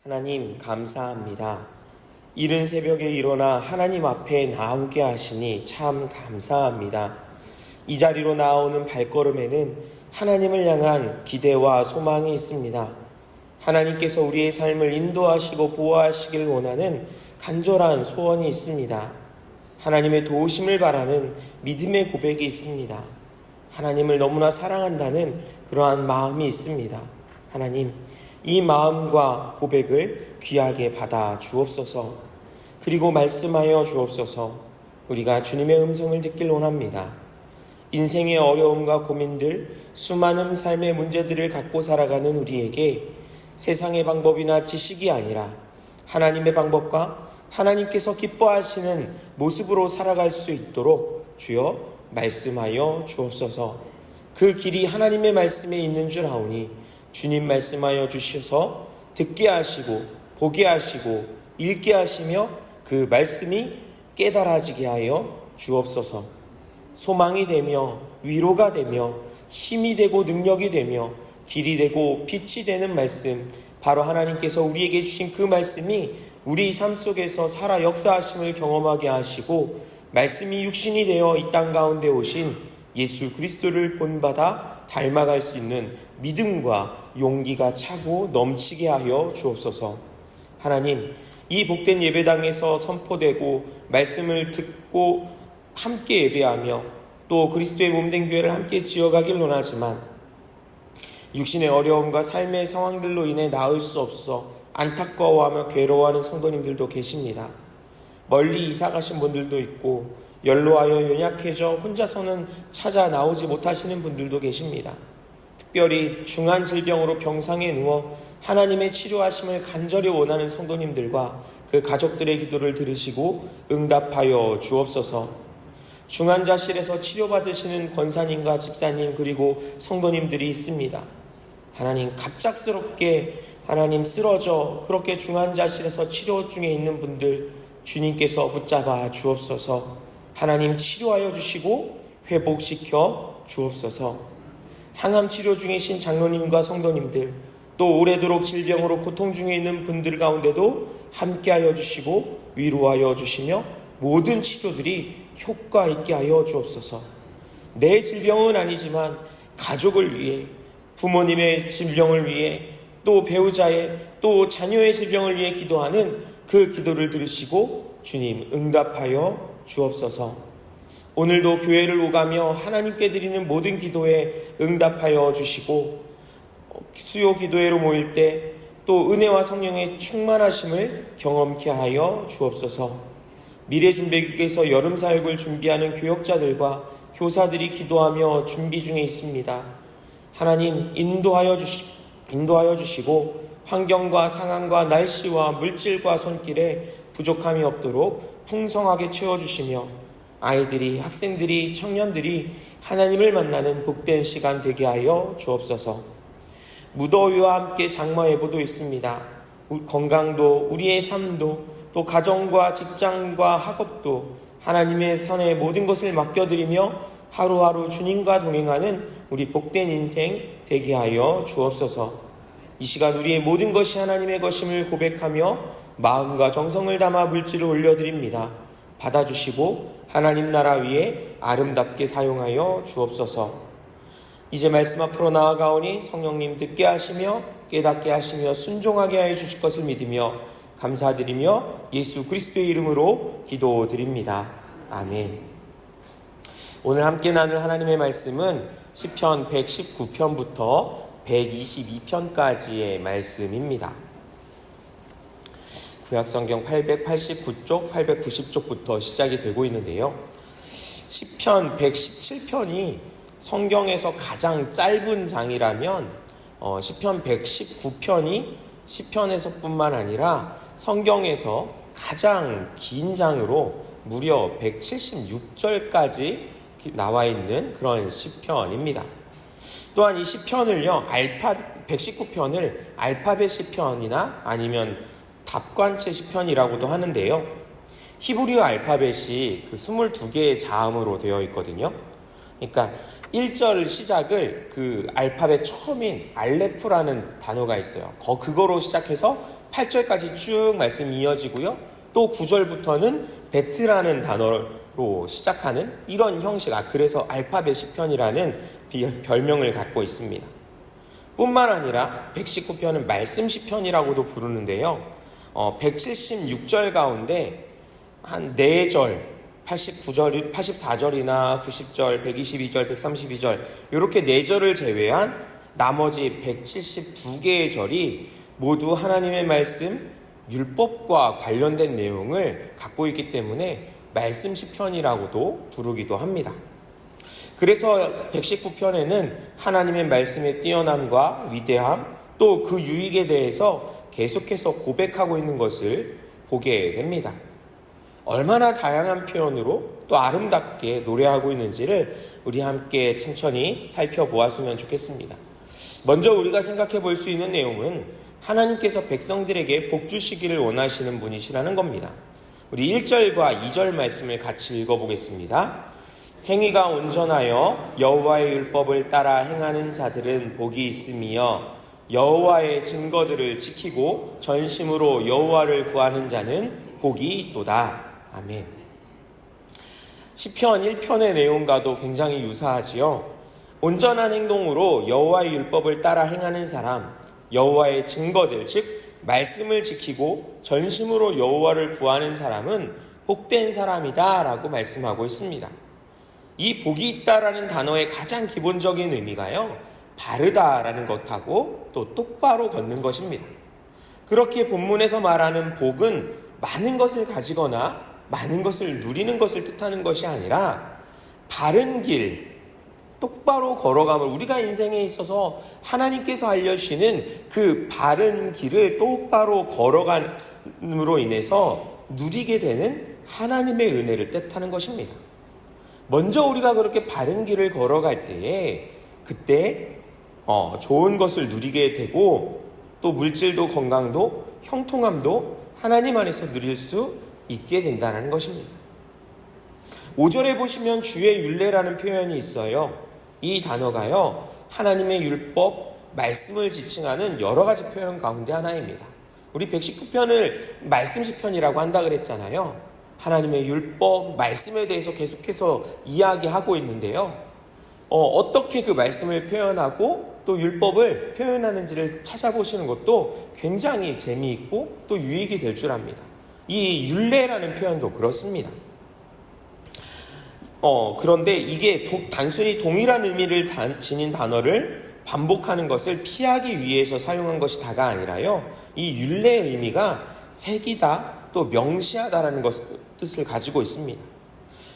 하나님 감사합니다. 이른 새벽에 일어나 하나님 앞에 나오게 하시니 참 감사합니다. 이 자리로 나오는 발걸음에는 하나님을 향한 기대와 소망이 있습니다. 하나님께서 우리의 삶을 인도하시고 보호하시길 원하는 간절한 소원이 있습니다. 하나님의 도우심을 바라는 믿음의 고백이 있습니다. 하나님을 너무나 사랑한다는 그러한 마음이 있습니다. 하나님, 이 마음과 고백을 귀하게 받아 주옵소서. 그리고 말씀하여 주옵소서. 우리가 주님의 음성을 듣길 원합니다. 인생의 어려움과 고민들, 수많은 삶의 문제들을 갖고 살아가는 우리에게 세상의 방법이나 지식이 아니라 하나님의 방법과 하나님께서 기뻐하시는 모습으로 살아갈 수 있도록 주여 말씀하여 주옵소서. 그 길이 하나님의 말씀에 있는 줄 아오니 주님 말씀하여 주셔서 듣게 하시고 보게 하시고 읽게 하시며 그 말씀이 깨달아지게 하여 주옵소서. 소망이 되며 위로가 되며 힘이 되고 능력이 되며 길이 되고 빛이 되는 말씀, 바로 하나님께서 우리에게 주신 그 말씀이 우리 삶 속에서 살아 역사하심을 경험하게 하시고 말씀이 육신이 되어 이 땅 가운데 오신 예수 그리스도를 본받아 닮아갈 수 있는 믿음과 용기가 차고 넘치게 하여 주옵소서. 하나님, 이 복된 예배당에서 선포되고 말씀을 듣고 함께 예배하며 또 그리스도의 몸된 교회를 함께 지어가길 원하지만 육신의 어려움과 삶의 상황들로 인해 나을 수 없어 안타까워하며 괴로워하는 성도님들도 계십니다. 멀리 이사 가신 분들도 있고 연로하여 연약해져 혼자서는 찾아 나오지 못하시는 분들도 계십니다. 특별히 중한 질병으로 병상에 누워 하나님의 치료하심을 간절히 원하는 성도님들과 그 가족들의 기도를 들으시고 응답하여 주옵소서. 중환자실에서 치료받으시는 권사님과 집사님 그리고 성도님들이 있습니다. 하나님, 갑작스럽게 하나님 쓰러져 그렇게 중환자실에서 치료 중에 있는 분들 주님께서 붙잡아 주옵소서. 하나님, 치료하여 주시고 회복시켜 주옵소서. 항암 치료 중이신 장로님과 성도님들, 또 오래도록 질병으로 고통 중에 있는 분들 가운데도 함께하여 주시고 위로하여 주시며 모든 치료들이 효과 있게 하여 주옵소서. 내 질병은 아니지만 가족을 위해, 부모님의 질병을 위해, 또 배우자의, 또 자녀의 질병을 위해 기도하는 그 기도를 들으시고 주님 응답하여 주옵소서. 오늘도 교회를 오가며 하나님께 드리는 모든 기도에 응답하여 주시고 수요 기도회로 모일 때 또 은혜와 성령의 충만하심을 경험케 하여 주옵소서. 미래준비교회에서 여름사역을 준비하는 교역자들과 교사들이 기도하며 준비 중에 있습니다. 하나님, 인도하여 주시고 환경과 상황과 날씨와 물질과 손길에 부족함이 없도록 풍성하게 채워주시며 아이들이, 학생들이, 청년들이 하나님을 만나는 복된 시간 되게 하여 주옵소서. 무더위와 함께 장마예보도 있습니다. 건강도, 우리의 삶도, 또 가정과 직장과 학업도 하나님의 손에 모든 것을 맡겨드리며 하루하루 주님과 동행하는 우리 복된 인생 되게 하여 주옵소서. 이 시간 우리의 모든 것이 하나님의 것임을 고백하며 마음과 정성을 담아 물질을 올려드립니다. 받아주시고 하나님 나라 위에 아름답게 사용하여 주옵소서. 이제 말씀 앞으로 나아가오니 성령님 듣게 하시며 깨닫게 하시며 순종하게 하여 주실 것을 믿으며 감사드리며 예수 그리스도의 이름으로 기도드립니다. 아멘. 오늘 함께 나눌 하나님의 말씀은 시편 119편부터 122편까지의 말씀입니다. 구약성경 889쪽, 890쪽부터 시작이 되고 있는데요. 시편 117편이 성경에서 가장 짧은 장이라면 시편 119편이 시편에서뿐만 아니라 성경에서 가장 긴 장으로 무려 176절까지 나와 있는 그런 시편입니다. 또한 이 시편을요, 119편을 알파벳 시편이나 아니면 답관체 시편이라고도 하는데요. 히브리어 알파벳이 그 22개의 자음으로 되어 있거든요. 그러니까 1절 시작을 그 알파벳 처음인 알레프라는 단어가 있어요. 그거로 시작해서 8절까지 쭉 말씀이 이어지고요. 또 9절부터는 베트라는 단어로 시작하는 이런 형식, 그래서 알파벳 시편이라는 별명을 갖고 있습니다. 뿐만 아니라 119편은 말씀 시편이라고도 부르는데요. 176절 가운데 한 4절, 89절, 84절이나 90절, 122절, 132절 이렇게 4절을 제외한 나머지 172개의 절이 모두 하나님의 말씀, 율법과 관련된 내용을 갖고 있기 때문에 말씀 시편이라고도 부르기도 합니다. 그래서 119편에는 하나님의 말씀의 뛰어남과 위대함, 또 그 유익에 대해서 계속해서 고백하고 있는 것을 보게 됩니다. 얼마나 다양한 표현으로 또 아름답게 노래하고 있는지를 우리 함께 천천히 살펴보았으면 좋겠습니다. 먼저 우리가 생각해 볼 수 있는 내용은 하나님께서 백성들에게 복 주시기를 원하시는 분이시라는 겁니다. 우리 1절과 2절 말씀을 같이 읽어보겠습니다. 행위가 온전하여 여호와의 율법을 따라 행하는 자들은 복이 있으며 여호와의 증거들을 지키고 전심으로 여호와를 구하는 자는 복이 있도다. 아멘. 시편 1편의 내용과도 굉장히 유사하지요. 온전한 행동으로 여호와의 율법을 따라 행하는 사람, 여호와의 증거들, 즉 말씀을 지키고 전심으로 여호와를 구하는 사람은 복된 사람이다 라고 말씀하고 있습니다. 이 복이 있다라는 단어의 가장 기본적인 의미가요, 바르다라는 것하고 또 똑바로 걷는 것입니다. 그렇게 본문에서 말하는 복은 많은 것을 가지거나 많은 것을 누리는 것을 뜻하는 것이 아니라 바른 길, 똑바로 걸어감을, 우리가 인생에 있어서 하나님께서 알려주시는 그 바른 길을 똑바로 걸어감으로 인해서 누리게 되는 하나님의 은혜를 뜻하는 것입니다. 먼저 우리가 그렇게 바른 길을 걸어갈 때에 그때 좋은 것을 누리게 되고 또 물질도 건강도 형통함도 하나님 안에서 누릴 수 있게 된다는 것입니다. 5절에 보시면 주의 율례라는 표현이 있어요. 이 단어가요, 하나님의 율법, 말씀을 지칭하는 여러 가지 표현 가운데 하나입니다. 우리 119편을 말씀 시편이라고 한다 그랬잖아요. 하나님의 율법, 말씀에 대해서 계속해서 이야기하고 있는데요. 어떻게 그 말씀을 표현하고 또 율법을 표현하는지를 찾아보시는 것도 굉장히 재미있고 또 유익이 될 줄 압니다. 이 율례라는 표현도 그렇습니다. 그런데 이게 단순히 동일한 의미를 지닌 단어를 반복하는 것을 피하기 위해서 사용한 것이 다가 아니라요, 이 율례의 의미가 새기다, 또 명시하다라는 뜻을 가지고 있습니다.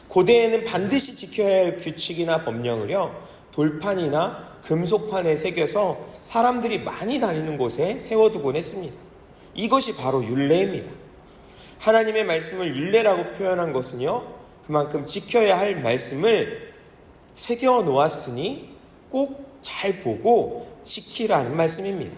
고대에는 반드시 지켜야 할 규칙이나 법령을요, 돌판이나 금속판에 새겨서 사람들이 많이 다니는 곳에 세워두곤 했습니다. 이것이 바로 율례입니다. 하나님의 말씀을 율례라고 표현한 것은요, 그만큼 지켜야 할 말씀을 새겨 놓았으니 꼭 잘 보고 지키라는 말씀입니다.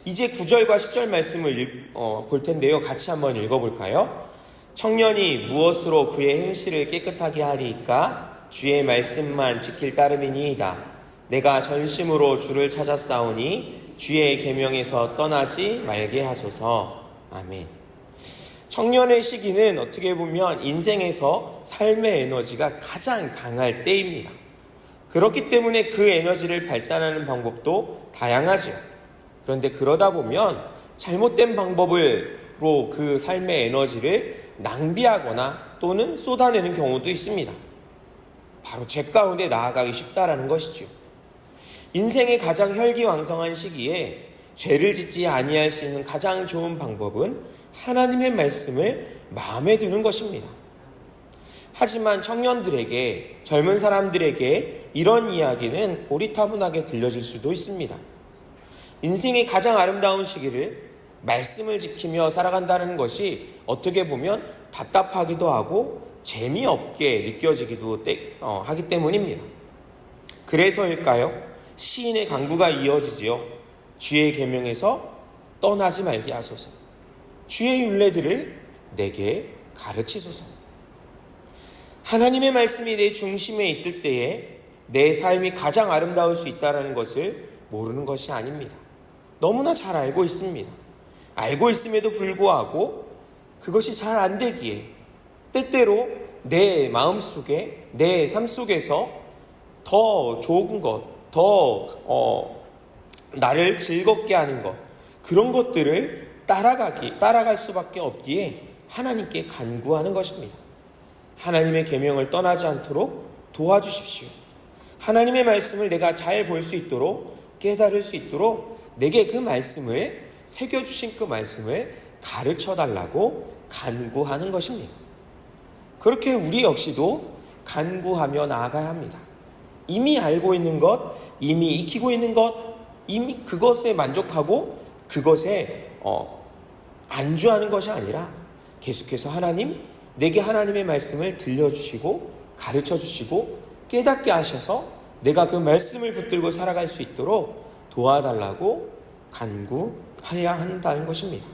이제 9절과 10절 말씀을 볼 텐데요. 같이 한번 읽어볼까요? 청년이 무엇으로 그의 행실을 깨끗하게 하리이까? 주의 말씀만 지킬 따름이니이다. 내가 전심으로 주를 찾았사오니 주의 계명에서 떠나지 말게 하소서. 아멘. 청년의 시기는 어떻게 보면 인생에서 삶의 에너지가 가장 강할 때입니다. 그렇기 때문에 그 에너지를 발산하는 방법도 다양하죠. 그런데 그러다 보면 잘못된 방법으로 그 삶의 에너지를 낭비하거나 또는 쏟아내는 경우도 있습니다. 바로 죄 가운데 나아가기 쉽다라는 것이죠. 인생의 가장 혈기왕성한 시기에 죄를 짓지 아니할 수 있는 가장 좋은 방법은 하나님의 말씀을 마음에 두는 것입니다. 하지만 청년들에게, 젊은 사람들에게 이런 이야기는 고리타분하게 들려질 수도 있습니다. 인생의 가장 아름다운 시기를 말씀을 지키며 살아간다는 것이 어떻게 보면 답답하기도 하고 재미없게 느껴지기도 하기 때문입니다. 그래서일까요? 시인의 간구가 이어지지요. 주의 계명에서 떠나지 말게 하소서. 주의 율례들을 내게 가르치소서. 하나님의 말씀이 내 중심에 있을 때에 내 삶이 가장 아름다울 수 있다는 것을 모르는 것이 아닙니다. 너무나 잘 알고 있습니다. 알고 있음에도 불구하고 그것이 잘 안 되기에 때때로 내 마음속에, 내 삶 속에서 더 좋은 것, 더 나를 즐겁게 하는 것, 그런 것들을 따라갈 수밖에 없기에 하나님께 간구하는 것입니다. 하나님의 계명을 떠나지 않도록 도와주십시오. 하나님의 말씀을 내가 잘 볼 수 있도록, 깨달을 수 있도록 내게 그 말씀을, 새겨주신 그 말씀을 가르쳐 달라고 간구하는 것입니다. 그렇게 우리 역시도 간구하며 나아가야 합니다. 이미 알고 있는 것, 이미 익히고 있는 것, 이미 그것에 만족하고 그것에 안주하는 것이 아니라 계속해서 하나님, 내게 하나님의 말씀을 들려주시고 가르쳐주시고 깨닫게 하셔서 내가 그 말씀을 붙들고 살아갈 수 있도록 도와달라고 간구해야 한다는 것입니다.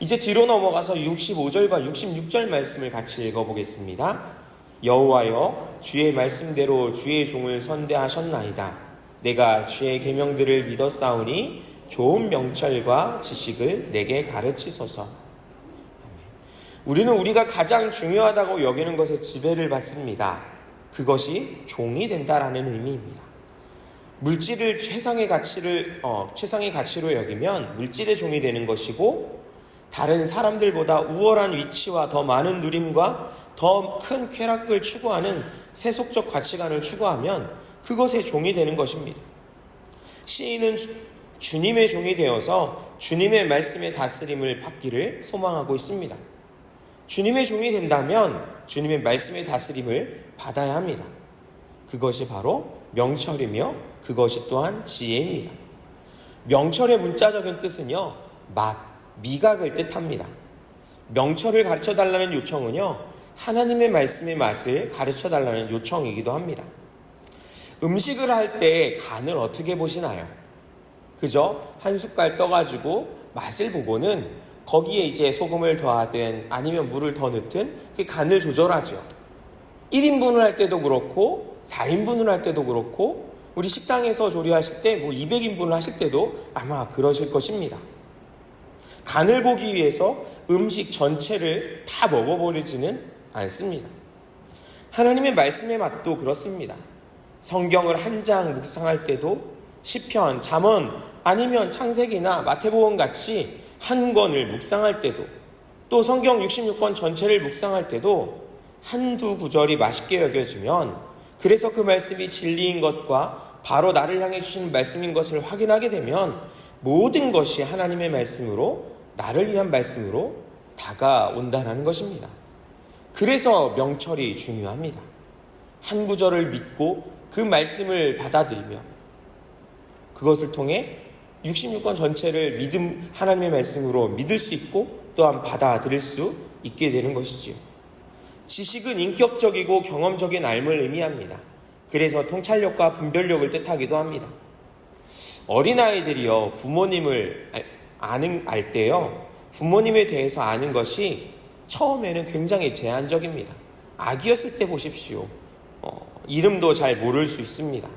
이제 뒤로 넘어가서 65절과 66절 말씀을 같이 읽어보겠습니다. 여호와여, 주의 말씀대로 주의 종을 선대하셨나이다. 내가 주의 계명들을 믿었사오니 좋은 명철과 지식을 내게 가르치소서. 우리는 우리가 가장 중요하다고 여기는 것에 지배를 받습니다. 그것이 종이 된다라는 의미입니다. 물질을 최상의 가치로 여기면 물질의 종이 되는 것이고, 다른 사람들보다 우월한 위치와 더 많은 누림과 더 큰 쾌락을 추구하는 세속적 가치관을 추구하면 그것의 종이 되는 것입니다. 시인은 주님의 종이 되어서 주님의 말씀의 다스림을 받기를 소망하고 있습니다. 주님의 종이 된다면 주님의 말씀의 다스림을 받아야 합니다. 그것이 바로 명철이며 그것이 또한 지혜입니다. 명철의 문자적인 뜻은요, 미각을 뜻합니다. 명철을 가르쳐달라는 요청은요, 하나님의 말씀의 맛을 가르쳐달라는 요청이기도 합니다. 음식을 할 때 간을 어떻게 보시나요? 그저 한 숟갈 떠가지고 맛을 보고는 거기에 이제 소금을 더하든 아니면 물을 더 넣든 그 간을 조절하죠. 1인분을 할 때도 그렇고 4인분을 할 때도 그렇고 우리 식당에서 조리하실 때 200인분을 하실 때도 아마 그러실 것입니다. 간을 보기 위해서 음식 전체를 다 먹어버리지는 않습니다. 하나님의 말씀의 맛도 그렇습니다. 성경을 한 장 묵상할 때도 시편, 잠언 아니면 창세기나 마태복음 같이 한 권을 묵상할 때도, 또 성경 66권 전체를 묵상할 때도 한두 구절이 맛있게 여겨지면, 그래서 그 말씀이 진리인 것과 바로 나를 향해 주신 말씀인 것을 확인하게 되면 모든 것이 하나님의 말씀으로, 나를 위한 말씀으로 다가온다는 것입니다. 그래서 명철이 중요합니다. 한 구절을 믿고 그 말씀을 받아들이며 그것을 통해 66권 전체를 하나님의 말씀으로 믿을 수 있고 또한 받아들일 수 있게 되는 것이지요. 지식은 인격적이고 경험적인 알을 의미합니다. 그래서 통찰력과 분별력을 뜻하기도 합니다. 어린아이들이요, 부모님을 알 때요, 부모님에 대해서 아는 것이 처음에는 굉장히 제한적입니다. 아기였을 때 보십시오. 이름도 잘 모를 수 있습니다.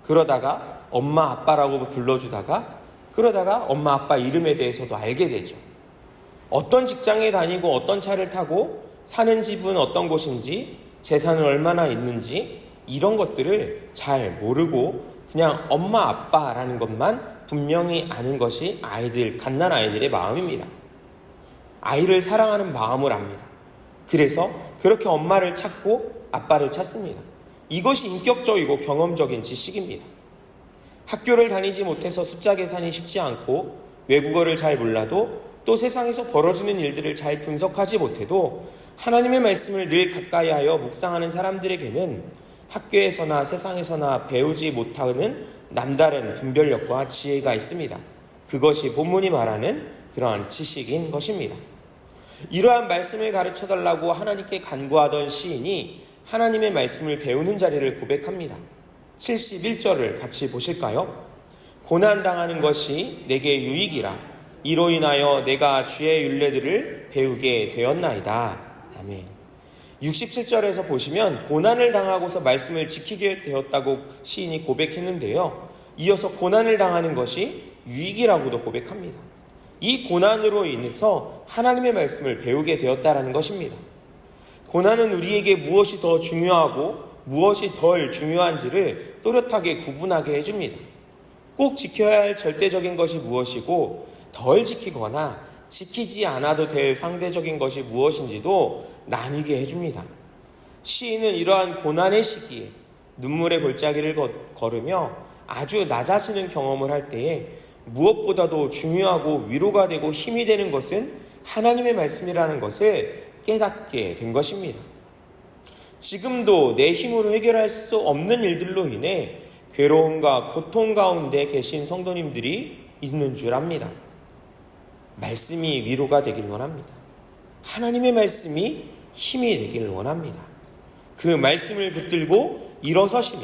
그러다가 엄마 아빠라고 불러주다가 그러다가 엄마 아빠 이름에 대해서도 알게 되죠. 어떤 직장에 다니고 어떤 차를 타고 사는 집은 어떤 곳인지 재산은 얼마나 있는지 이런 것들을 잘 모르고 그냥 엄마 아빠라는 것만 분명히 아는 것이 갓난아이들의 마음입니다. 아이를 사랑하는 마음을 압니다. 그래서 그렇게 엄마를 찾고 아빠를 찾습니다. 이것이 인격적이고 경험적인 지식입니다. 학교를 다니지 못해서 숫자 계산이 쉽지 않고 외국어를 잘 몰라도 또 세상에서 벌어지는 일들을 잘 분석하지 못해도 하나님의 말씀을 늘 가까이 하여 묵상하는 사람들에게는 학교에서나 세상에서나 배우지 못하는 남다른 분별력과 지혜가 있습니다. 그것이 본문이 말하는 그러한 지식인 것입니다. 이러한 말씀을 가르쳐달라고 하나님께 간구하던 시인이 하나님의 말씀을 배우는 자리를 고백합니다. 71절을 같이 보실까요? 고난당하는 것이 내게 유익이라 이로 인하여 내가 주의 율례들을 배우게 되었나이다. 아멘. 67절에서 보시면 고난을 당하고서 말씀을 지키게 되었다고 시인이 고백했는데요. 이어서 고난을 당하는 것이 유익이라고도 고백합니다. 이 고난으로 인해서 하나님의 말씀을 배우게 되었다라는 것입니다. 고난은 우리에게 무엇이 더 중요하고 무엇이 덜 중요한지를 또렷하게 구분하게 해줍니다. 꼭 지켜야 할 절대적인 것이 무엇이고 덜 지키거나 지키지 않아도 될 상대적인 것이 무엇인지도 나뉘게 해줍니다. 시인은 이러한 고난의 시기에 눈물의 골짜기를 걸으며 아주 낮아지는 경험을 할 때에 무엇보다도 중요하고 위로가 되고 힘이 되는 것은 하나님의 말씀이라는 것을 깨닫게 된 것입니다. 지금도 내 힘으로 해결할 수 없는 일들로 인해 괴로움과 고통 가운데 계신 성도님들이 있는 줄 압니다. 말씀이 위로가 되길 원합니다. 하나님의 말씀이 힘이 되길 원합니다. 그 말씀을 붙들고 일어서시며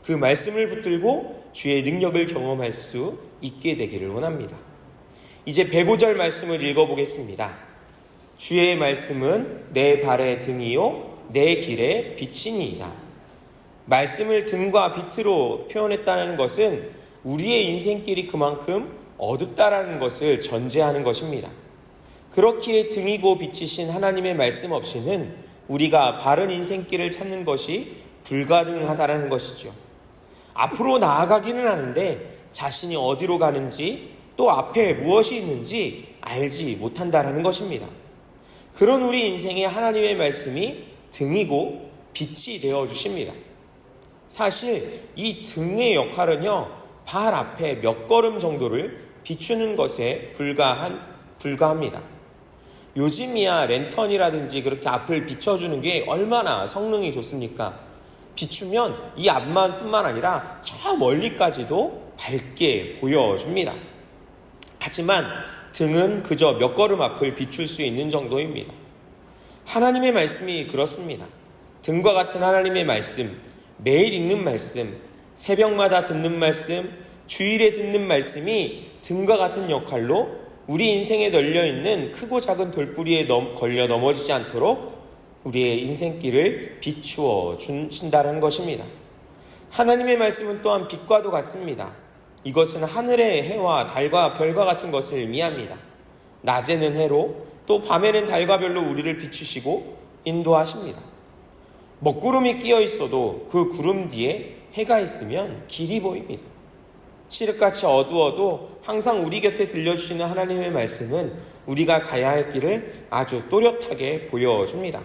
그 말씀을 붙들고 주의 능력을 경험할 수 있게 되기를 원합니다. 이제 105절 말씀을 읽어보겠습니다. 주의 말씀은 내 발의 등이요 내 길의 빛이니이다. 말씀을 등과 빛으로 표현했다는 것은 우리의 인생길이 그만큼 어둡다라는 것을 전제하는 것입니다. 그렇기에 등이고 빛이신 하나님의 말씀 없이는 우리가 바른 인생길을 찾는 것이 불가능하다라는 것이죠. 앞으로 나아가기는 하는데 자신이 어디로 가는지 또 앞에 무엇이 있는지 알지 못한다라는 것입니다. 그런 우리 인생에 하나님의 말씀이 등이고 빛이 되어 주십니다. 사실 이 등의 역할은요, 발 앞에 몇 걸음 정도를 비추는 것에 불과합니다. 요즘이야 랜턴이라든지 그렇게 앞을 비춰주는 게 얼마나 성능이 좋습니까? 비추면 이 앞만 뿐만 아니라 저 멀리까지도 밝게 보여줍니다. 하지만 등은 그저 몇 걸음 앞을 비출 수 있는 정도입니다. 하나님의 말씀이 그렇습니다. 등과 같은 하나님의 말씀, 매일 읽는 말씀, 새벽마다 듣는 말씀, 주일에 듣는 말씀이 등과 같은 역할로 우리 인생에 널려있는 크고 작은 돌뿌리에 걸려 넘어지지 않도록 우리의 인생길을 비추어 주신다는 것입니다. 하나님의 말씀은 또한 빛과도 같습니다. 이것은 하늘의 해와 달과 별과 같은 것을 의미합니다. 낮에는 해로 또 밤에는 달과 별로 우리를 비추시고 인도하십니다. 먹구름이 끼어 있어도 그 구름 뒤에 해가 있으면 길이 보입니다. 칠흑같이 어두워도 항상 우리 곁에 들려주시는 하나님의 말씀은 우리가 가야 할 길을 아주 또렷하게 보여줍니다.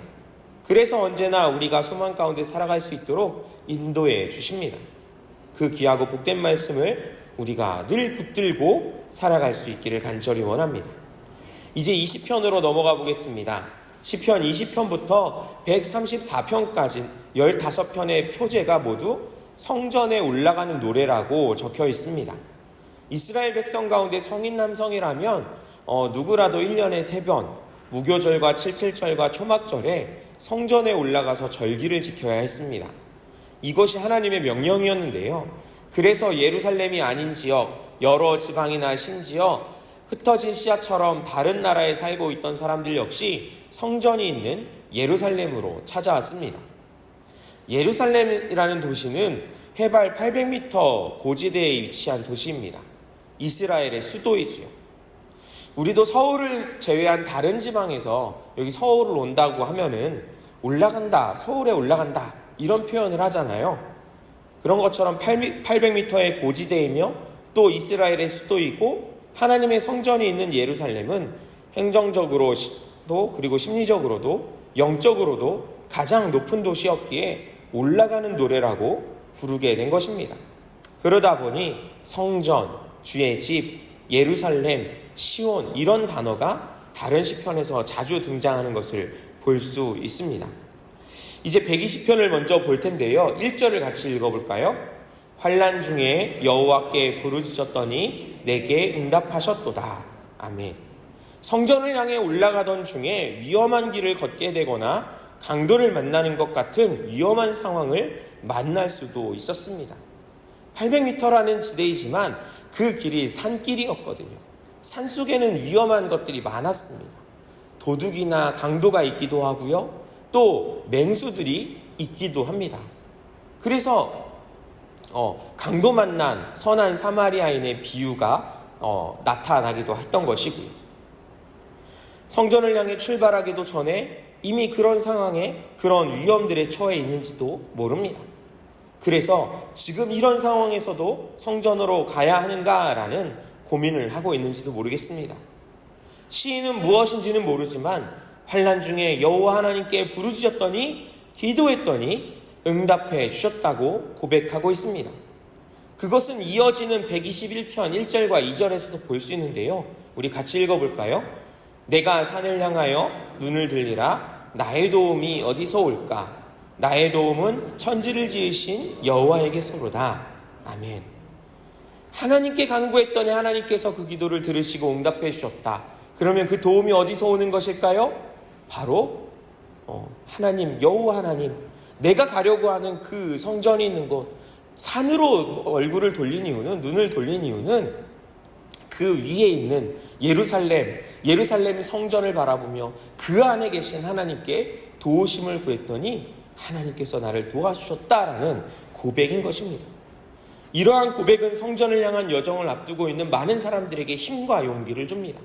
그래서 언제나 우리가 소망 가운데 살아갈 수 있도록 인도해 주십니다. 그 귀하고 복된 말씀을 우리가 늘 붙들고 살아갈 수 있기를 간절히 원합니다. 이제 20편으로 넘어가 보겠습니다. 시편 20편부터 134편까지 15편의 표제가 모두 성전에 올라가는 노래라고 적혀 있습니다. 이스라엘 백성 가운데 성인 남성이라면 누구라도 1년에 3번 무교절과 칠칠절과 초막절에 성전에 올라가서 절기를 지켜야 했습니다. 이것이 하나님의 명령이었는데요. 그래서 예루살렘이 아닌 지역, 여러 지방이나 심지어 흩어진 시야처럼 다른 나라에 살고 있던 사람들 역시 성전이 있는 예루살렘으로 찾아왔습니다. 예루살렘이라는 도시는 해발 800m 고지대에 위치한 도시입니다. 이스라엘의 수도이지요. 우리도 서울을 제외한 다른 지방에서 여기 서울을 온다고 하면은 올라간다, 서울에 올라간다 이런 표현을 하잖아요. 그런 것처럼 800m의 고지대이며 또 이스라엘의 수도이고 하나님의 성전이 있는 예루살렘은 행정적으로도 그리고 심리적으로도 영적으로도 가장 높은 도시였기에 올라가는 노래라고 부르게 된 것입니다. 그러다 보니 성전, 주의 집, 예루살렘, 시온 이런 단어가 다른 시편에서 자주 등장하는 것을 볼 수 있습니다. 이제 120편을 먼저 볼 텐데요. 1절을 같이 읽어볼까요? 환난 중에 여호와께 부르짖었더니 내게 응답하셨도다. 아멘. 성전을 향해 올라가던 중에 위험한 길을 걷게 되거나 강도를 만나는 것 같은 위험한 상황을 만날 수도 있었습니다. 800m라는 지대이지만 그 길이 산길이었거든요. 산속에는 위험한 것들이 많았습니다. 도둑이나 강도가 있기도 하고요. 또 맹수들이 있기도 합니다. 그래서 강도 만난 선한 사마리아인의 비유가 나타나기도 했던 것이고요. 성전을 향해 출발하기도 전에 이미 그런 상황에 그런 위험들에 처해 있는지도 모릅니다. 그래서 지금 이런 상황에서도 성전으로 가야 하는가라는 고민을 하고 있는지도 모르겠습니다. 시인은 무엇인지는 모르지만 환난 중에 여호와 하나님께 부르짖었더니 기도했더니 응답해 주셨다고 고백하고 있습니다. 그것은 이어지는 121편 1절과 2절에서도 볼 수 있는데요. 우리 같이 읽어볼까요? 내가 산을 향하여 눈을 들리라. 나의 도움이 어디서 올까? 나의 도움은 천지를 지으신 여호와에게서로다. 아멘. 하나님께 간구했더니 하나님께서 그 기도를 들으시고 응답해 주셨다. 그러면 그 도움이 어디서 오는 것일까요? 바로 하나님, 여호와 하나님, 내가 가려고 하는 그 성전이 있는 곳, 산으로 얼굴을 돌린 이유는, 눈을 돌린 이유는 그 위에 있는 예루살렘 성전을 바라보며 그 안에 계신 하나님께 도우심을 구했더니 하나님께서 나를 도와주셨다라는 고백인 것입니다. 이러한 고백은 성전을 향한 여정을 앞두고 있는 많은 사람들에게 힘과 용기를 줍니다.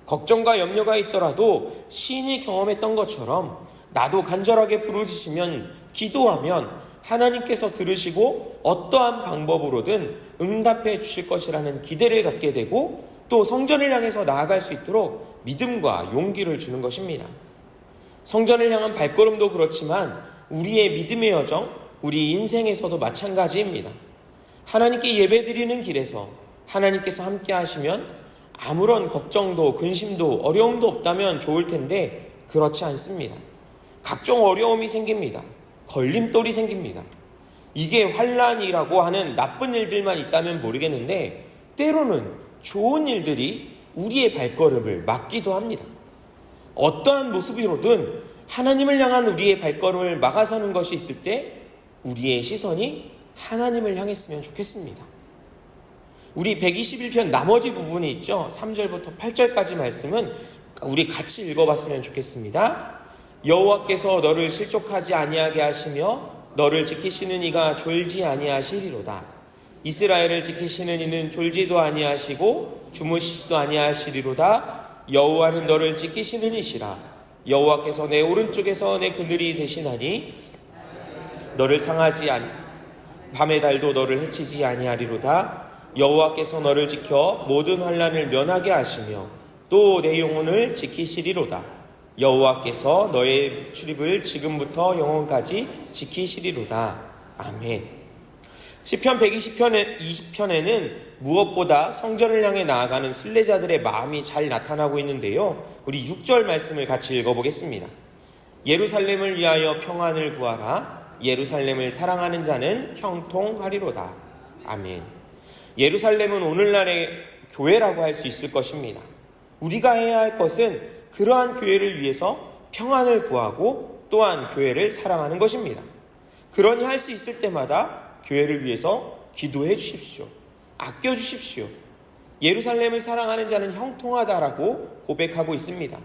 걱정과 염려가 있더라도 시인이 경험했던 것처럼 나도 간절하게 부르짖으면, 기도하면 하나님께서 들으시고 어떠한 방법으로든 응답해 주실 것이라는 기대를 갖게 되고 또 성전을 향해서 나아갈 수 있도록 믿음과 용기를 주는 것입니다. 성전을 향한 발걸음도 그렇지만 우리의 믿음의 여정, 우리 인생에서도 마찬가지입니다. 하나님께 예배드리는 길에서 하나님께서 함께 하시면 아무런 걱정도 근심도 어려움도 없다면 좋을 텐데 그렇지 않습니다. 각종 어려움이 생깁니다. 걸림돌이 생깁니다. 이게 환난이라고 하는 나쁜 일들만 있다면 모르겠는데 때로는 좋은 일들이 우리의 발걸음을 막기도 합니다. 어떠한 모습으로든 하나님을 향한 우리의 발걸음을 막아서는 것이 있을 때 우리의 시선이 하나님을 향했으면 좋겠습니다. 우리 121편 나머지 부분이 있죠. 3절부터 8절까지 말씀은 우리 같이 읽어봤으면 좋겠습니다. 여호와께서 너를 실족하지 아니하게 하시며 너를 지키시는 이가 졸지 아니하시리로다. 이스라엘을 지키시는 이는 졸지도 아니하시고 주무시지도 아니하시리로다. 여호와는 너를 지키시는 이시라. 여호와께서 내 오른쪽에서 내 그늘이 되시나니 너를 상하지 밤의 달도 너를 해치지 아니하리로다. 여호와께서 너를 지켜 모든 환난을 면하게 하시며 또 내 영혼을 지키시리로다. 여호와께서 너의 출입을 지금부터 영원까지 지키시리로다. 아멘. 시편 120편에는 무엇보다 성전을 향해 나아가는 순례자들의 마음이 잘 나타나고 있는데요. 우리 6절 말씀을 같이 읽어보겠습니다. 예루살렘을 위하여 평안을 구하라. 예루살렘을 사랑하는 자는 형통하리로다. 아멘. 예루살렘은 오늘날의 교회라고 할 수 있을 것입니다. 우리가 해야 할 것은 그러한 교회를 위해서 평안을 구하고 또한 교회를 사랑하는 것입니다. 그러니 할 수 있을 때마다 교회를 위해서 기도해 주십시오. 아껴 주십시오. 예루살렘을 사랑하는 자는 형통하다라고 고백하고 있습니다.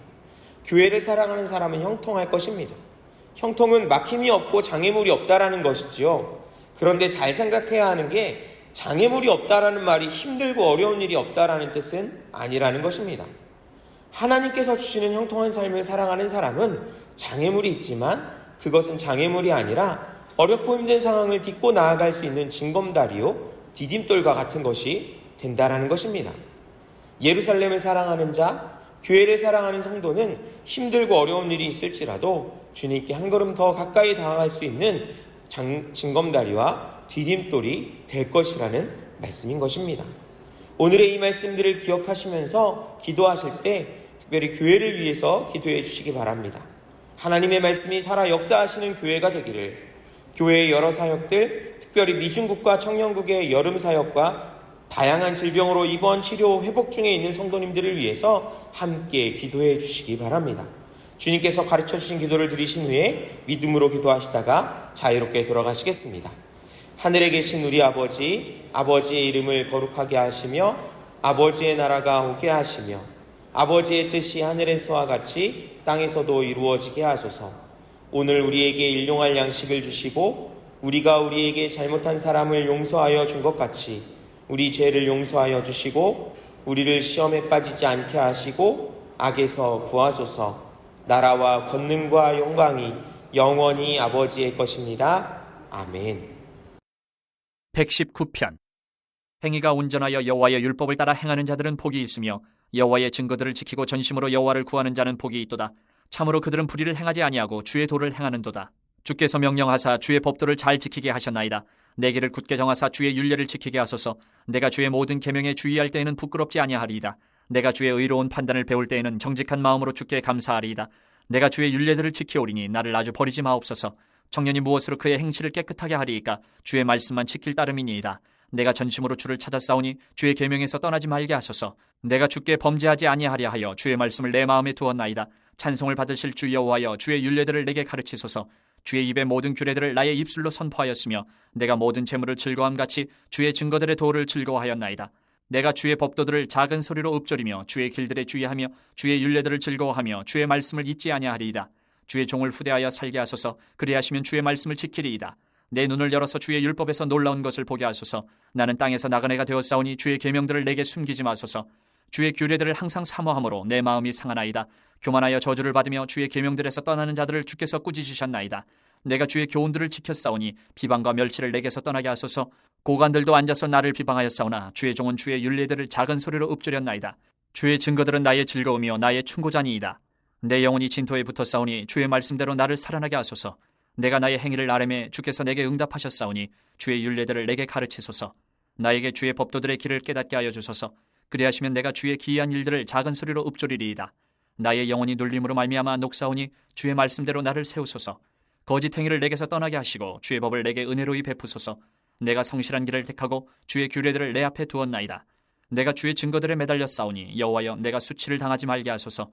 교회를 사랑하는 사람은 형통할 것입니다. 형통은 막힘이 없고 장애물이 없다라는 것이지요. 그런데 잘 생각해야 하는 게 장애물이 없다라는 말이 힘들고 어려운 일이 없다라는 뜻은 아니라는 것입니다. 하나님께서 주시는 형통한 삶을 사랑하는 사람은 장애물이 있지만 그것은 장애물이 아니라 어렵고 힘든 상황을 딛고 나아갈 수 있는 징검다리요, 디딤돌과 같은 것이 된다라는 것입니다. 예루살렘을 사랑하는 자, 교회를 사랑하는 성도는 힘들고 어려운 일이 있을지라도 주님께 한 걸음 더 가까이 다가갈 수 있는 징검다리와 디딤돌이 될 것이라는 말씀인 것입니다. 오늘의 이 말씀들을 기억하시면서 기도하실 때 특별히 교회를 위해서 기도해 주시기 바랍니다. 하나님의 말씀이 살아 역사하시는 교회가 되기를, 교회의 여러 사역들, 특별히 미중국과 청년국의 여름 사역과 다양한 질병으로 입원, 치료, 회복 중에 있는 성도님들을 위해서 함께 기도해 주시기 바랍니다. 주님께서 가르쳐 주신 기도를 드리신 후에 믿음으로 기도하시다가 자유롭게 돌아가시겠습니다. 하늘에 계신 우리 아버지, 아버지의 이름을 거룩하게 하시며 아버지의 나라가 오게 하시며 아버지의 뜻이 하늘에서와 같이 땅에서도 이루어지게 하소서. 오늘 우리에게 일용할 양식을 주시고 우리가 우리에게 잘못한 사람을 용서하여 준 것 같이 우리 죄를 용서하여 주시고 우리를 시험에 빠지지 않게 하시고 악에서 구하소서. 나라와 권능과 영광이 영원히 아버지의 것입니다. 아멘. 119편. 행위가 온전하여 여호와의 율법을 따라 행하는 자들은 복이 있으며 여호와의 증거들을 지키고 전심으로 여호와를 구하는 자는 복이 있도다. 참으로 그들은 불의를 행하지 아니하고 주의 도를 행하는도다. 주께서 명령하사 주의 법도를 잘 지키게 하셨나이다. 내 길을 굳게 정하사 주의 율례를 지키게 하소서. 내가 주의 모든 계명에 주의할 때에는 부끄럽지 아니하리이다. 내가 주의 의로운 판단을 배울 때에는 정직한 마음으로 주께 감사하리이다. 내가 주의 율례들을 지키오리니 나를 아주 버리지 마옵소서. 청년이 무엇으로 그의 행실을 깨끗하게 하리이까? 주의 말씀만 지킬 따름이니이다. 내가 전심으로 주를 찾았사오니 주의 계명에서 떠나지 말게 하소서. 내가 주께 범죄하지 아니하려 하여 주의 말씀을 내 마음에 두었나이다. 찬송을 받으실 주 여호와여, 주의 율례들을 내게 가르치소서. 주의 입의 모든 규례들을 나의 입술로 선포하였으며 내가 모든 재물을 즐거움같이 주의 증거들의 도를 즐거워하였나이다. 내가 주의 법도들을 작은 소리로 읊조리며 주의 길들에 주의하며 주의 율례들을 즐거워하며 주의 말씀을 잊지 아니하리이다. 주의 종을 후대하여 살게 하소서. 그리하시면 주의 말씀을 지키리이다. 내 눈을 열어서 주의 율법에서 놀라운 것을 보게 하소서. 나는 땅에서 나그네가 되었사오니 주의 계명들을 내게 숨기지 마소서. 주의 규례들을 항상 사모함으로 내 마음이 상하나이다. 교만하여 저주를 받으며 주의 계명들에서 떠나는 자들을 주께서 꾸짖으셨나이다. 내가 주의 교훈들을 지켰사오니 비방과 멸치를 내게서 떠나게 하소서. 고관들도 앉아서 나를 비방하였사오나 주의 종은 주의 율례들을 작은 소리로 읊조렸나이다. 주의 증거들은 나의 즐거움이요 나의 충고자니이다. 내 영혼이 진토에 붙었사오니 주의 말씀대로 나를 살아나게 하소서. 내가 나의 행위를 아뢰매 주께서 내게 응답하셨사오니 주의 율례들을 내게 가르치소서. 나에게 주의 법도들의 길을 깨닫게 하여 주소서. 그리하시면 내가 주의 기이한 일들을 작은 소리로 읊조리리이다. 나의 영혼이 눌림으로 말미암아 녹사오니 주의 말씀대로 나를 세우소서. 거짓 행위를 내게서 떠나게 하시고 주의 법을 내게 은혜로이 베푸소서. 내가 성실한 길을 택하고 주의 규례들을 내 앞에 두었나이다. 내가 주의 증거들에 매달려 싸우니 여호와여, 내가 수치를 당하지 말게 하소서.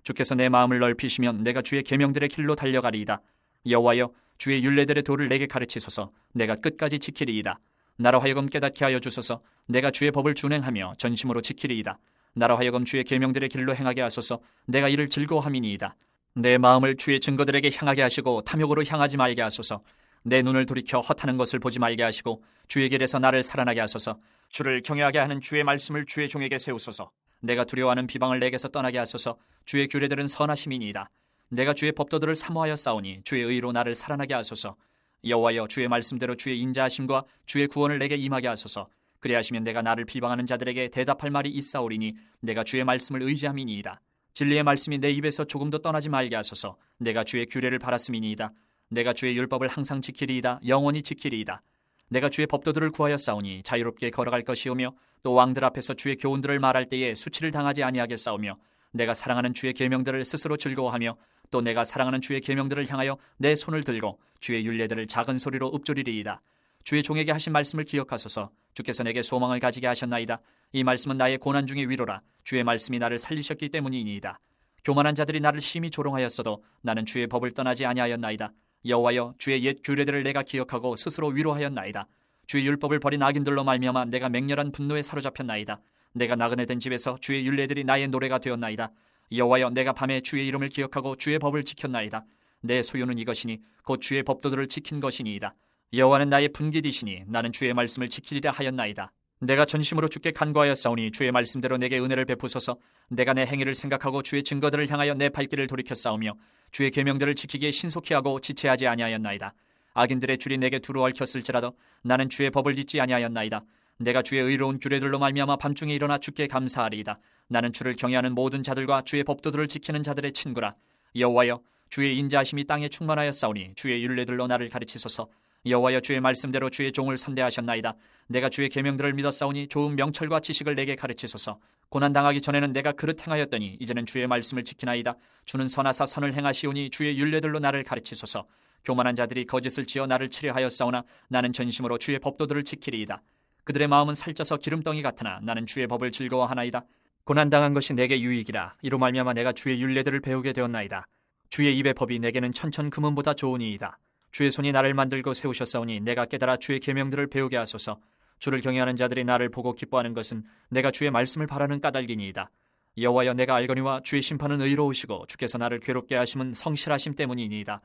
주께서 내 마음을 넓히시면 내가 주의 계명들의 길로 달려가리이다. 여호와여, 주의 율례들의 도를 내게 가르치소서. 내가 끝까지 지키리이다. 나로 하여금 깨닫게 하여 주소서. 내가 주의 법을 준행하며 전심으로 지키리이다. 나로 하여금 주의 계명들의 길로 행하게 하소서. 내가 이를 즐거워함이니이다. 내 마음을 주의 증거들에게 향하게 하시고 탐욕으로 향하지 말게 하소서. 내 눈을 돌이켜 헛하는 것을 보지 말게 하시고 주의 길에서 나를 살아나게 하소서. 주를 경외하게 하는 주의 말씀을 주의 종에게 세우소서. 내가 두려워하는 비방을 내게서 떠나게 하소서. 주의 규례들은 선하심이니이다. 내가 주의 법도들을 사모하여 싸우니 주의 의로 나를 살아나게 하소서. 여호와여, 주의 말씀대로 주의 인자하심과 주의 구원을 내게 임하게 하소서. 그리하시면 내가 나를 비방하는 자들에게 대답할 말이 있사오리니 내가 주의 말씀을 의지함이니이다. 진리의 말씀이 내 입에서 조금도 떠나지 말게 하소서. 내가 주의 규례를 바랐음이니이다. 내가 주의 율법을 항상 지키리이다. 영원히 지키리이다. 내가 주의 법도들을 구하여 싸우니 자유롭게 걸어갈 것이오며 또 왕들 앞에서 주의 교훈들을 말할 때에 수치를 당하지 아니하게 싸우며 내가 사랑하는 주의 계명들을 스스로 즐거워하며 또 내가 사랑하는 주의 계명들을 향하여 내 손을 들고 주의 율례들을 작은 소리로 읊조리리이다. 주의 종에게 하신 말씀을 기억하소서. 주께서 내게 소망을 가지게 하셨나이다. 이 말씀은 나의 고난 중의 위로라. 주의 말씀이 나를 살리셨기 때문이니이다. 교만한 자들이 나를 심히 조롱하였어도 나는 주의 법을 떠나지 아니하였나이다. 여호와여, 주의 옛 규례들을 내가 기억하고 스스로 위로하였나이다. 주의 율법을 버린 악인들로 말미암아 내가 맹렬한 분노에 사로잡혔나이다. 내가 나그네 된 집에서 주의 율례들이 나의 노래가 되었나이다. 여호와여, 내가 밤에 주의 이름을 기억하고 주의 법을 지켰나이다. 내 소유는 이것이니 곧 주의 법도들을 지킨 것이니이다. 여호와는 나의 분깃이시니 나는 주의 말씀을 지키리라 하였나이다. 내가 전심으로 주께 간구하였사오니 주의 말씀대로 내게 은혜를 베푸소서. 내가 내 행위를 생각하고 주의 증거들을 향하여 내 발길을 돌이켰사오며 주의 계명들을 지키기에 신속히 하고 지체하지 아니하였나이다. 악인들의 줄이 내게 두루 얽혔을지라도 나는 주의 법을 잊지 아니하였나이다. 내가 주의 의로운 규례들로 말미암아 밤중에 일어나 주께 감사하리이다. 나는 주를 경외하는 모든 자들과 주의 법도들을 지키는 자들의 친구라. 여호와여, 주의 인자하심이 땅에 충만하였사오니 주의 율례들로 나를 가르치소서. 여호와여, 주의 말씀대로 주의 종을 선대하셨나이다. 내가 주의 계명들을 믿었사오니 좋은 명철과 지식을 내게 가르치소서. 고난당하기 전에는 내가 그릇 행하였더니 이제는 주의 말씀을 지키나이다. 주는 선하사 선을 행하시오니 주의 율례들로 나를 가르치소서. 교만한 자들이 거짓을 지어 나를 치려하였사오나 나는 전심으로 주의 법도들을 지키리이다. 그들의 마음은 살쪄서 기름덩이 같으나 나는 주의 법을 즐거워하나이다. 고난당한 것이 내게 유익이라. 이로 말미암아 내가 주의 율례들을 배우게 되었나이다. 주의 입의 법이 내게는 천천 금은보다 좋으니이다. 주의 손이 나를 만들고 세우셨사오니 내가 깨달아 주의 계명들을 배우게 하소서. 주를 경외하는 자들이 나를 보고 기뻐하는 것은 내가 주의 말씀을 바라는 까닭이니이다. 여호와여, 내가 알거니와 주의 심판은 의로우시고 주께서 나를 괴롭게 하심은 성실하심 때문이니이다.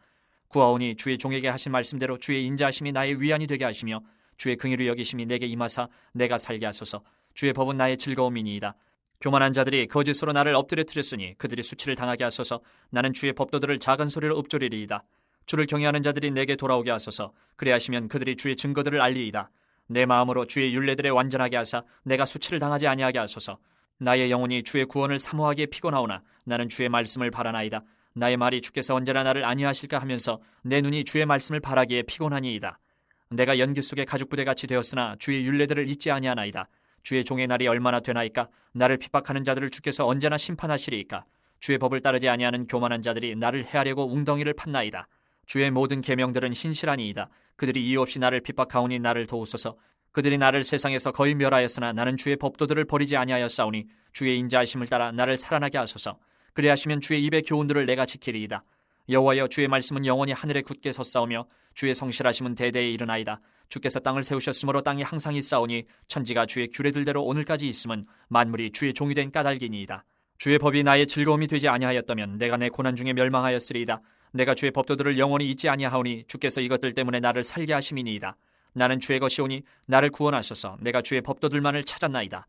구하오니 주의 종에게 하신 말씀대로 주의 인자하심이 나의 위안이 되게 하시며 주의 긍휼히 여기심이 내게 임하사 내가 살게 하소서. 주의 법은 나의 즐거움이니이다. 교만한 자들이 거짓으로 나를 엎드려뜨렸으니 그들이 수치를 당하게 하소서. 나는 주의 법도들을 작은 소리로 읊조리리이다. 주를 경외하는 자들이 내게 돌아오게 하소서. 그리하시면 그들이 주의 증거들을 알리이다. 내 마음으로 주의 율례들에 완전하게 하사 내가 수치를 당하지 아니하게 하소서. 나의 영혼이 주의 구원을 사모하기에 피곤하오나 나는 주의 말씀을 바라나이다. 나의 말이 주께서 언제나 나를 안위하실까 하면서 내 눈이 주의 말씀을 바라기에 피곤하니이다. 내가 연기 속에 가죽부대같이 되었으나 주의 율례들을 잊지 아니하나이다. 주의 종의 날이 얼마나 되나이까? 나를 핍박하는 자들을 주께서 언제나 심판하시리이까? 주의 법을 따르지 아니하는 교만한 자들이 나를 해하려고 웅덩이를 팠나이다. 주의 모든 계명들은 신실하니이다. 그들이 이유 없이 나를 핍박하오니 나를 도우소서. 그들이 나를 세상에서 거의 멸하였으나 나는 주의 법도들을 버리지 아니하였사오니 주의 인자하심을 따라 나를 살아나게 하소서. 그리하시면 주의 입의 교훈들을 내가 지키리이다. 여호와여, 주의 말씀은 영원히 하늘에 굳게 섰사오며 주의 성실하심은 대대에 이르나이다. 주께서 땅을 세우셨으므로 땅이 항상 있사오니 천지가 주의 규례들대로 오늘까지 있음은 만물이 주의 종이 된 까닭이니이다. 주의 법이 나의 즐거움이 되지 아니하였다면 내가 내 고난 중에 멸망하였으리이다. 내가 주의 법도들을 영원히 잊지 아니하오니 주께서 이것들 때문에 나를 살게 하심이니이다. 나는 주의 것이오니 나를 구원하소서. 내가 주의 법도들만을 찾았나이다.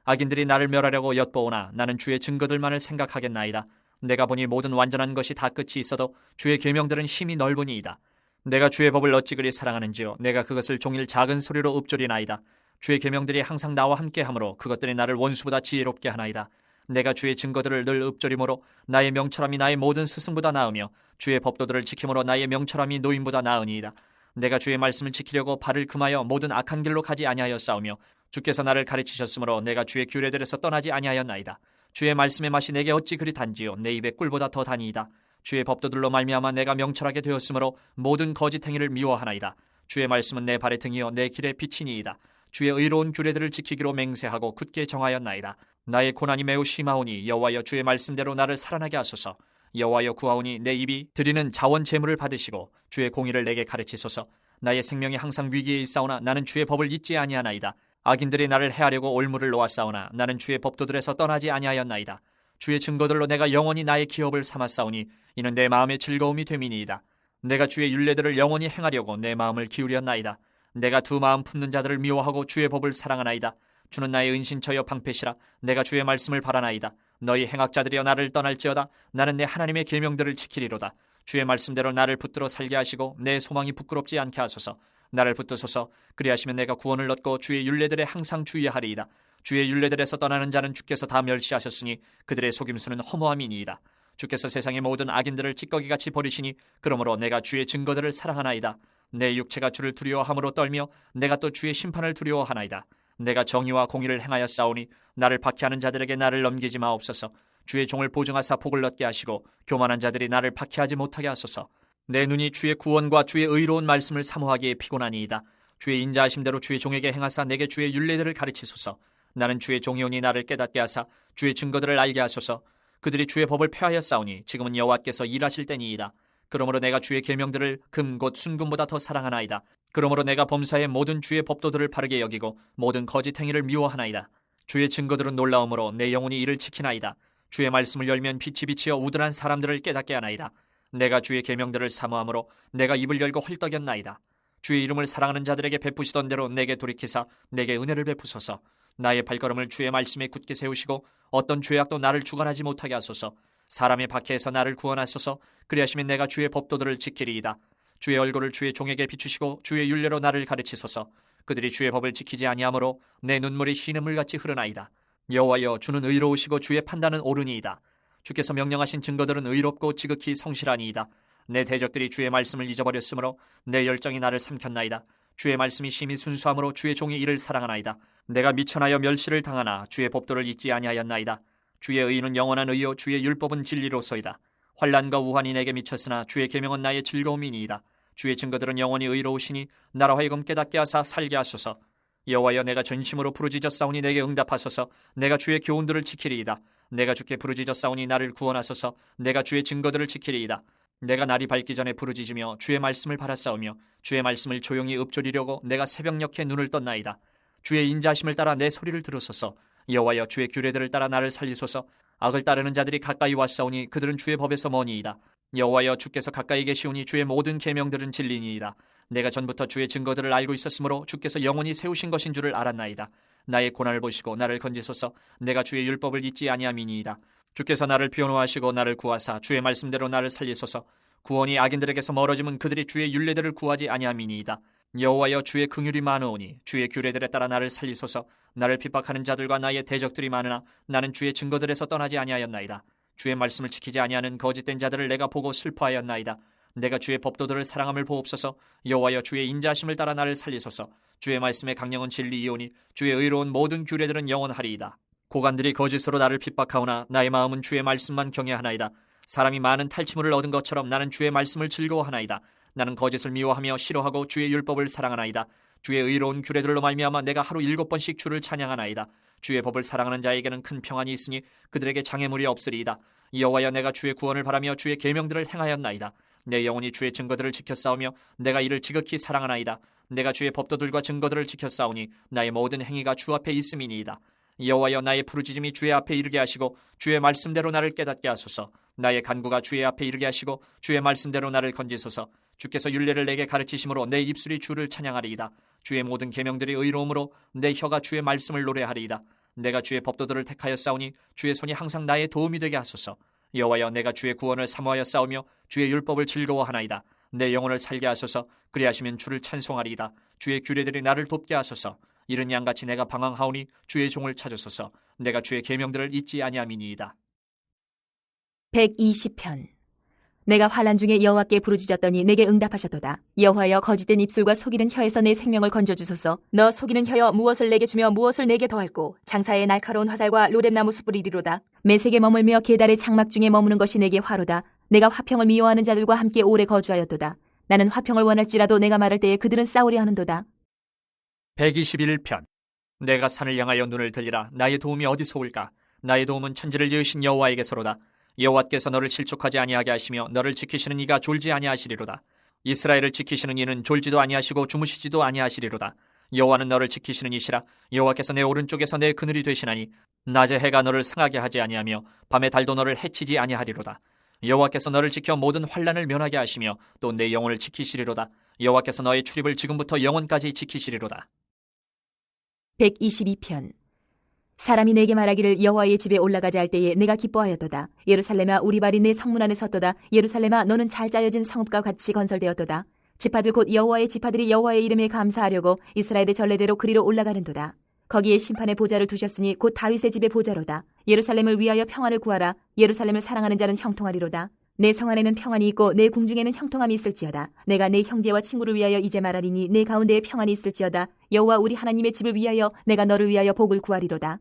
악인들이 나를 멸하려고 엿보오나 나는 주의 증거들만을 생각하겠나이다. 내가 보니 모든 완전한 것이 다 끝이 있어도 주의 계명들은 힘이 넓으니이다. 내가 주의 법을 어찌 그리 사랑하는지요. 내가 그것을 종일 작은 소리로 읊조리나이다. 주의 계명들이 항상 나와 함께하므로 그것들이 나를 원수보다 지혜롭게 하나이다. 내가 주의 증거들을 늘 읊조림으로 나의 명철함이 나의 모든 스승보다 나으며 주의 법도들을 지킴으로 나의 명철함이 노인보다 나으니이다. 내가 주의 말씀을 지키려고 발을 금하여 모든 악한 길로 가지 아니하였사오며 주께서 나를 가르치셨으므로 내가 주의 규례들에서 떠나지 아니하였나이다. 주의 말씀의 맛이 내게 어찌 그리 단지요. 내 입에 꿀보다 더 다니이다. 주의 법도들로 말미암아 내가 명철하게 되었으므로 모든 거짓 행위를 미워하나이다. 주의 말씀은 내 발의 등이요 내 길의 빛이니이다. 주의 의로운 규례들을 지키기로 맹세하고 굳게 정하였나이다. 나의 고난이 매우 심하오니 여호와여, 주의 말씀대로 나를 살아나게 하소서. 여호와여, 구하오니 내 입이 드리는 자원 제물을 받으시고 주의 공의를 내게 가르치소서. 나의 생명이 항상 위기에 있사오나 나는 주의 법을 잊지 아니하나이다. 악인들이 나를 해하려고 올무를 놓았사오나 나는 주의 법도들에서 떠나지 아니하였나이다. 주의 증거들로 내가 영원히 나의 기업을 삼았사오니 이는 내 마음의 즐거움이 됨이니이다. 내가 주의 율례들을 영원히 행하려고 내 마음을 기울였나이다. 내가 두 마음 품는 자들을 미워하고 주의 법을 사랑하나이다. 주는 나의 은신처여 방패시라. 내가 주의 말씀을 바라나이다. 너희 행악자들이여 나를 떠날지어다. 나는 내 하나님의 계명들을 지키리로다. 주의 말씀대로 나를 붙들어 살게 하시고 내 소망이 부끄럽지 않게 하소서. 나를 붙드소서. 그리하시면 내가 구원을 얻고 주의 율례들에 항상 주의하리이다. 주의 율례들에서 떠나는 자는 주께서 다 멸시하셨으니 그들의 속임수는 허무함이니이다. 주께서 세상의 모든 악인들을 찌꺼기같이 버리시니 그러므로 내가 주의 증거들을 사랑하나이다. 내 육체가 주를 두려워함으로 떨며 내가 또 주의 심판을 두려워하나이다. 내가 정의와 공의를 행하여 싸우니 나를 박해하는 자들에게 나를 넘기지 마옵소서. 주의 종을 보증하사 복을 얻게 하시고 교만한 자들이 나를 박해하지 못하게 하소서. 내 눈이 주의 구원과 주의 의로운 말씀을 사모하기에 피곤하니이다. 주의 인자하심대로 주의 종에게 행하사 내게 주의 율례들을 가르치소서. 나는 주의 종이오니 나를 깨닫게 하사 주의 증거들을 알게 하소서. 그들이 주의 법을 폐하였사오니 지금은 여호와께서 일하실 때니이다. 그러므로 내가 주의 계명들을 금 곧 순금보다 더 사랑하나이다. 그러므로 내가 범사의 모든 주의 법도들을 바르게 여기고 모든 거짓 행위를 미워하나이다. 주의 증거들은 놀라움으로 내 영혼이 이를 지키나이다. 주의 말씀을 열면 빛이 비치어 우둔한 사람들을 깨닫게 하나이다. 내가 주의 계명들을 사모함으로 내가 입을 열고 헐떡였나이다. 주의 이름을 사랑하는 자들에게 베푸시던 대로 내게 돌이키사 내게 은혜를 베푸소서. 나의 발걸음을 주의 말씀에 굳게 세우시고 어떤 죄악도 나를 주관하지 못하게 하소서. 사람의 박해에서 나를 구원하소서. 그리하시면 내가 주의 법도들을 지키리이다. 주의 얼굴을 주의 종에게 비추시고 주의 율례로 나를 가르치소서. 그들이 주의 법을 지키지 아니하므로 내 눈물이 시냇물같이 흐르나이다. 여호와여, 주는 의로우시고 주의 판단은 옳으니이다. 주께서 명령하신 증거들은 의롭고 지극히 성실하니이다. 내 대적들이 주의 말씀을 잊어버렸으므로 내 열정이 나를 삼켰나이다. 주의 말씀이 심히 순수함으로 주의 종이 이를 사랑하나이다. 내가 미천하여 멸시를 당하나 주의 법도를 잊지 아니하였나이다. 주의 의는 영원한 의요 주의 율법은 진리로소이다. 환난과 우환이 내게 미쳤으나 주의 계명은 나의 즐거움이니이다. 주의 증거들은 영원히 의로우시니 나로 하여금 깨닫게 하사 살게 하소서. 여호와여, 내가 전심으로 부르짖었사오니 내게 응답하소서. 내가 주의 교훈들을 지키리이다. 내가 주께 부르짖었사오니 나를 구원하소서. 내가 주의 증거들을 지키리이다. 내가 날이 밝기 전에 부르짖으며 주의 말씀을 바라싸우며 주의 말씀을 조용히 읊조리려고 내가 새벽녘에 눈을 떴나이다. 주의 인자하심을 따라 내 소리를 들으소서. 여호와여, 주의 규례들을 따라 나를 살리소서. 악을 따르는 자들이 가까이 왔사오니 그들은 주의 법에서 머니이다. 여호와여, 주께서 가까이 계시오니 주의 모든 계명들은 진리니이다. 내가 전부터 주의 증거들을 알고 있었으므로 주께서 영원히 세우신 것인 줄을 알았나이다. 나의 고난을 보시고 나를 건지소서. 내가 주의 율법을 잊지 아니함이니이다. 주께서 나를 변호하시고 나를 구하사 주의 말씀대로 나를 살리소서. 구원이 악인들에게서 멀어지면 그들이 주의 율례들을 구하지 아니함이니이다. 여호와여, 주의 긍휼이 많으오니 주의 규례들에 따라 나를 살리소서. 나를 핍박하는 자들과 나의 대적들이 많으나 나는 주의 증거들에서 떠나지 아니하였나이다. 주의 말씀을 지키지 아니하는 거짓된 자들을 내가 보고 슬퍼하였나이다. 내가 주의 법도들을 사랑함을 보옵소서. 여호와여, 주의 인자하심을 따라 나를 살리소서. 주의 말씀의 강령은 진리이오니 주의 의로운 모든 규례들은 영원하리이다. 고관들이 거짓으로 나를 핍박하오나 나의 마음은 주의 말씀만 경외하나이다. 사람이 많은 탈취물을 얻은 것처럼 나는 주의 말씀을 즐거워하나이다. 나는 거짓을 미워하며 싫어하고 주의 율법을 사랑하나이다. 주의 의로운 규례들로 말미암아 내가 하루 7번씩 주를 찬양하나이다. 주의 법을 사랑하는 자에게는 큰 평안이 있으니 그들에게 장애물이 없으리이다. 여호와여, 내가 주의 구원을 바라며 주의 계명들을 행하였나이다. 내 영혼이 주의 증거들을 지켜 싸우며 내가 이를 지극히 사랑하나이다. 내가 주의 법도들과 증거들을 지켜 싸우니 나의 모든 행위가 주 앞에 있음이니이다. 여호와여, 나의 부르짖음이 주의 앞에 이르게 하시고 주의 말씀대로 나를 깨닫게 하소서. 나의 간구가 주의 앞에 이르게 하시고 주의 말씀대로 나를 건지소서. 주께서 율례를 내게 가르치심으로 내 입술이 주를 찬양하리이다. 주의 모든 계명들이 의로움으로 내 혀가 주의 말씀을 노래하리이다. 내가 주의 법도들을 택하여 싸우니 주의 손이 항상 나의 도움이 되게 하소서. 여호와여, 내가 주의 구원을 사모하여 싸우며 주의 율법을 즐거워하나이다. 내 영혼을 살게 하소서. 그리하시면 주를 찬송하리이다. 주의 규례들이 나를 돕게 하소서. 이른 양같이 내가 방황하오니 주의 종을 찾으소서. 내가 주의 계명들을 잊지 아니함이니이다. 120편. 내가 환난 중에 여호와께 부르짖었더니 내게 응답하셨도다. 여호와여, 거짓된 입술과 속이는 혀에서 내 생명을 건져주소서. 너 속이는 혀여, 무엇을 내게 주며 무엇을 내게 더할꼬. 장사의 날카로운 화살과 로뎀나무 숯불이리로다. 매색에 머물며 계달의 장막 중에 머무는 것이 내게 화로다. 내가 화평을 미워하는 자들과 함께 오래 거주하였도다. 나는 화평을 원할지라도 내가 말할 때에 그들은 싸우려 하는도다. 121편. 내가 산을 향하여 눈을 들리라. 나의 도움이 어디서 올까? 나의 도움은 천지를 지으신 여호와에게서로다. 여호와께서 너를 실족하지 아니하게 하시며 너를 지키시는 이가 졸지 아니하시리로다. 이스라엘을 지키시는 이는 졸지도 아니하시고 주무시지도 아니하시리로다. 여호와는 너를 지키시는 이시라. 여호와께서 내 오른쪽에서 내 그늘이 되시나니 낮에 해가 너를 상하게 하지 아니하며 밤에 달도 너를 해치지 아니하리로다. 여호와께서 너를 지켜 모든 환난을 면하게 하시며 또 내 영혼을 지키시리로다. 여호와께서 너의 출입을 지금부터 영원까지 지키시리로다. 122편. 사람이 내게 말하기를 여호와의 집에 올라가자 할 때에 내가 기뻐하였도다. 예루살렘아, 우리 발이 내 성문 안에 섰도다. 예루살렘아, 너는 잘 짜여진 성읍과 같이 건설되었도다. 지파들 곧 여호와의 지파들이 여호와의 이름에 감사하려고 이스라엘의 전례대로 그리로 올라가는도다. 거기에 심판의 보좌를 두셨으니 곧 다윗의 집의 보좌로다. 예루살렘을 위하여 평안을 구하라. 예루살렘을 사랑하는 자는 형통하리로다. 내 성 안에는 평안이 있고 내 궁중에는 형통함이 있을지어다. 내가 내 형제와 친구를 위하여 이제 말하리니 내 가운데에 평안이 있을지어다. 여호와 우리 하나님의 집을 위하여 내가 너를 위하여 복을 구하리로다.